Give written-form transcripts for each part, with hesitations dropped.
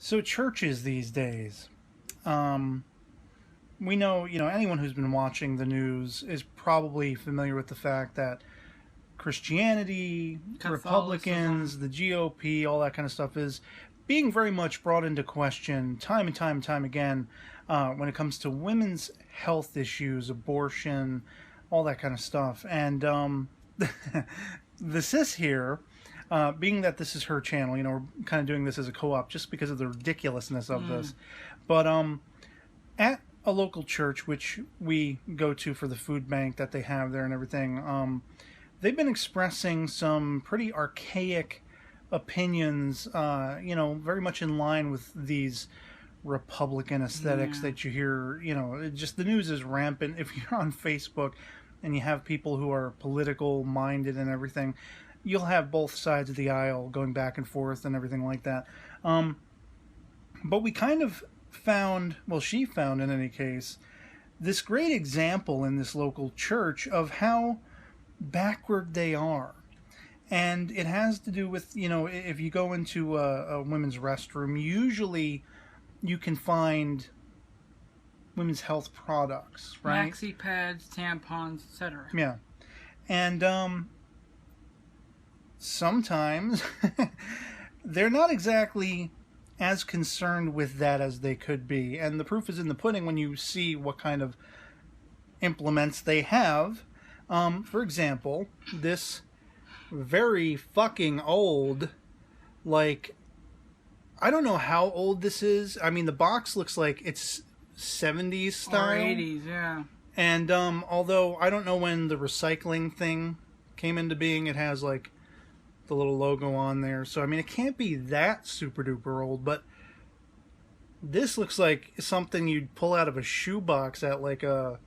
So churches these days, um, we know, anyone who's been watching the news is probably familiar with the fact that Christianity, Catholicism. Republicans, the GOP, all that kind of stuff is being very much brought into question time and time and time again when it comes to women's health issues, abortion, all that kind of stuff. And the sis here, being that this is her channel, we're kind of doing this as a co-op just because of the ridiculousness of Mm. this. But at a local church, which we go to for the food bank that they have there and everything, they've been expressing some pretty archaic opinions, very much in line with these Republican aesthetics Yeah. that you hear. Just the news is rampant. If you're on Facebook and you have people who are political minded and everything, you'll have both sides of the aisle going back and forth and everything like that. Um, but we kind of found, well, she found in any case, this great example in this local church of how backward they are. And it has to do with, if you go into a women's restroom, usually you can find women's health products, right? Maxi-Pads, tampons, etc. Yeah. And sometimes they're not exactly as concerned with that as they could be. And the proof is in the pudding when you see what kind of implements they have. For example, this very fucking old, like, I don't know how old this is. I mean, the box looks like it's 70s style. Or 80s, yeah. And although I don't know when the recycling thing came into being, it has like the little logo on there. So I mean, it can't be that super duper old, but this looks like something you'd pull out of a shoebox at like a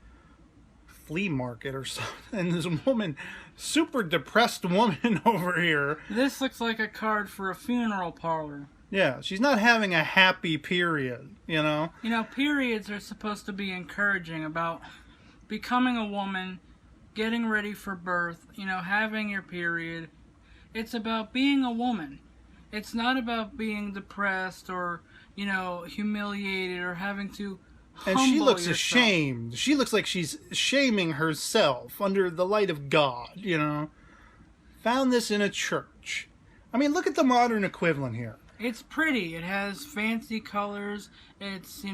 flea market or something. And this woman, super depressed woman over here. This looks like a card for a funeral parlor. Yeah, she's not having a happy period, You know, periods are supposed to be encouraging about becoming a woman, getting ready for birth, having your period. It's about being a woman. It's not about being depressed or, humiliated or having to And she looks yourself. ashamed. She looks like she's shaming herself under the light of God, Found this in a church. I mean, look at the modern equivalent here. It's pretty. It has fancy colors. It's,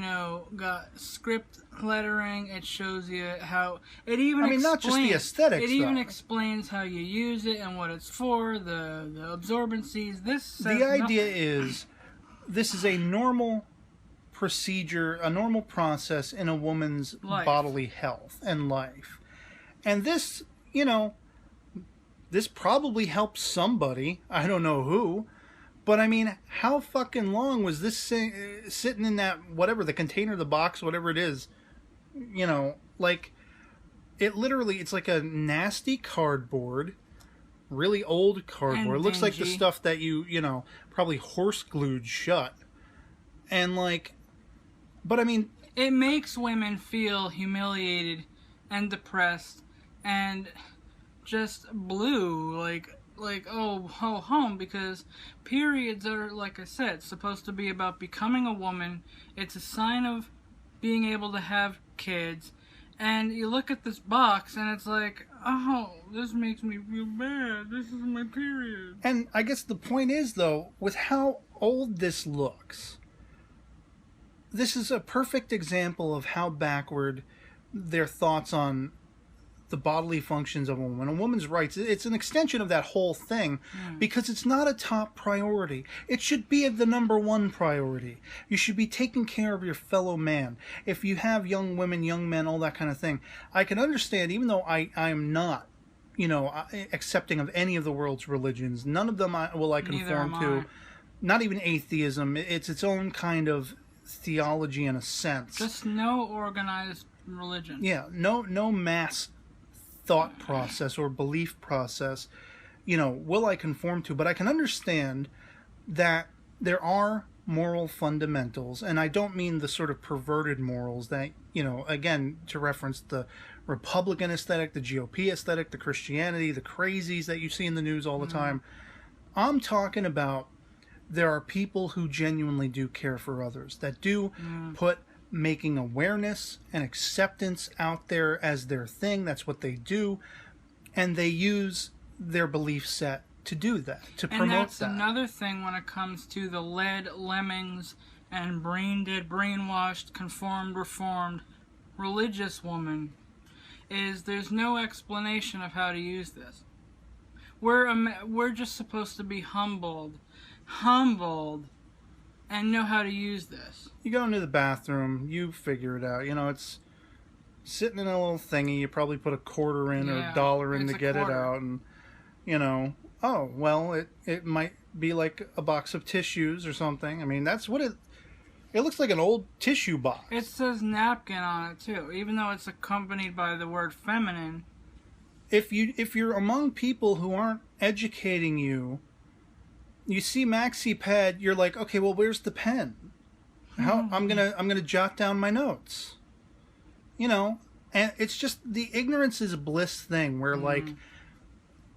got script lettering. It shows you how... It even explains... not just the aesthetics, It even though. explains how you use it and what it's for, the absorbencies. This says The idea nothing. is, this is a normal procedure, a normal process in a woman's Life. bodily health and life. And this, this probably helps somebody. I don't know who. But I mean, how fucking long was this sitting in that, whatever, the container, the box, whatever it is? Like, it's like a nasty cardboard, really old cardboard. It looks like the dingy. stuff that you probably horse glued shut. And like, but I mean, It makes women feel humiliated and depressed and just blue, like oh ho hum, because periods are, like I said, supposed to be about becoming a woman. It's a sign of being able to have kids. And you look at this box and it's like, oh, this makes me feel bad. This is my period. and I guess the point is, though, with how old this looks, this is a perfect example of how backward their thoughts on the bodily functions of a woman, a woman's rights. It's an extension of that whole thing because it's not a top priority. It should be the number one priority. You should be taking care of your fellow man. If you have young women, young men, all that kind of thing, I can understand, even though I am not, accepting of any of the world's religions. None of them will I Neither conform am to. I. Not even atheism. It's its own kind of theology in a sense. Just no organized religion. Yeah, no mass thought process or belief process, will I conform to. But I can understand that there are moral fundamentals, and I don't mean the sort of perverted morals that, again, to reference the Republican aesthetic, the GOP aesthetic, the Christianity, the crazies that you see in the news all the time. I'm talking about there are people who genuinely do care for others, that do put making awareness and acceptance out there as their thing. That's what they do. And they use their belief set to do that, to promote that. And that's another thing when it comes to the led, lemmings, and brain dead, brainwashed, conformed, reformed, religious woman, is there's no explanation of how to use this. We're just supposed to be humbled, and know how to use this. You go into the bathroom, you figure it out. You know, it's sitting in a little thingy. You probably put a quarter in or a dollar in to get it out, and you know, oh well, it might be like a box of tissues or something. I mean, that's what it looks like, an old tissue box. It says napkin on it too, even though it's accompanied by the word feminine. If you're among people who aren't educating you, you see Maxi-Pad, you're like, okay, well, where's the pen? How I'm gonna jot down my notes. You know, and it's just the ignorance is bliss thing where like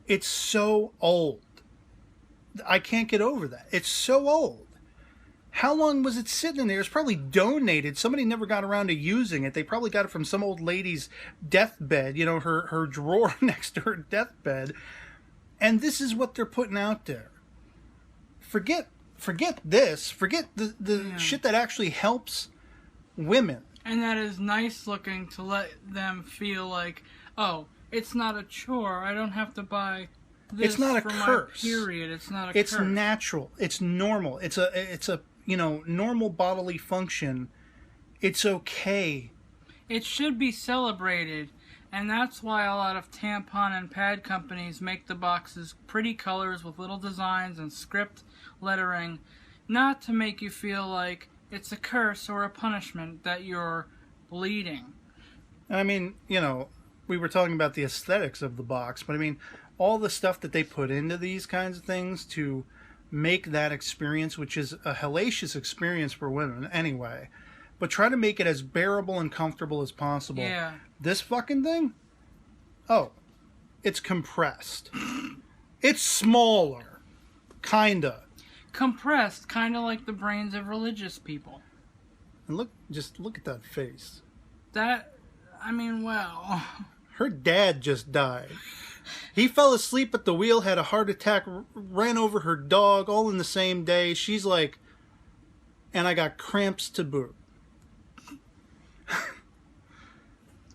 it's so old. I can't get over that. It's so old. How long was it sitting in there? It's probably donated. Somebody never got around to using it. They probably got it from some old lady's deathbed, you know, her drawer next to her deathbed. And this is what they're putting out there. Forget this. Forget the shit that actually helps women. And that is nice looking to let them feel like, oh, it's not a chore. I don't have to buy this it's not a for curse. My period. It's not a curse. It's natural. It's normal. It's a you know, normal bodily function. It's okay. It should be celebrated. And that's why a lot of tampon and pad companies make the boxes pretty colors with little designs and script lettering, not to make you feel like it's a curse or a punishment that you're bleeding. I mean, you know, we were talking about the aesthetics of the box, but I mean, all the stuff that they put into these kinds of things to make that experience, which is a hellacious experience for women anyway, but try to make it as bearable and comfortable as possible. Yeah. This fucking thing, oh, it's compressed. It's smaller, kinda. Compressed, kind of like the brains of religious people. And just look at that face. That, I mean, wow. Her dad just died. He fell asleep at the wheel, had a heart attack, ran over her dog, all in the same day. She's like, and I got cramps to boot.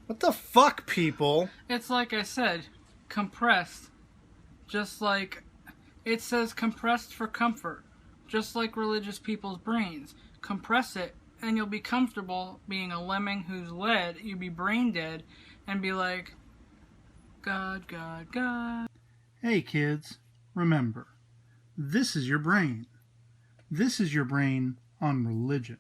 What the fuck, people? It's like I said, compressed. Just like, it says compressed for comfort. Just like religious people's brains. Compress it, and you'll be comfortable being a lemming who's led. You'll be brain dead, and be like, God, God, God. Hey kids, remember, this is your brain. This is your brain on religion.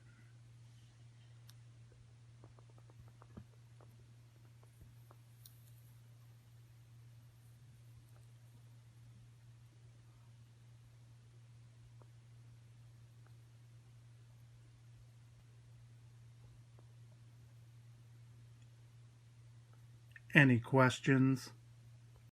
Any questions?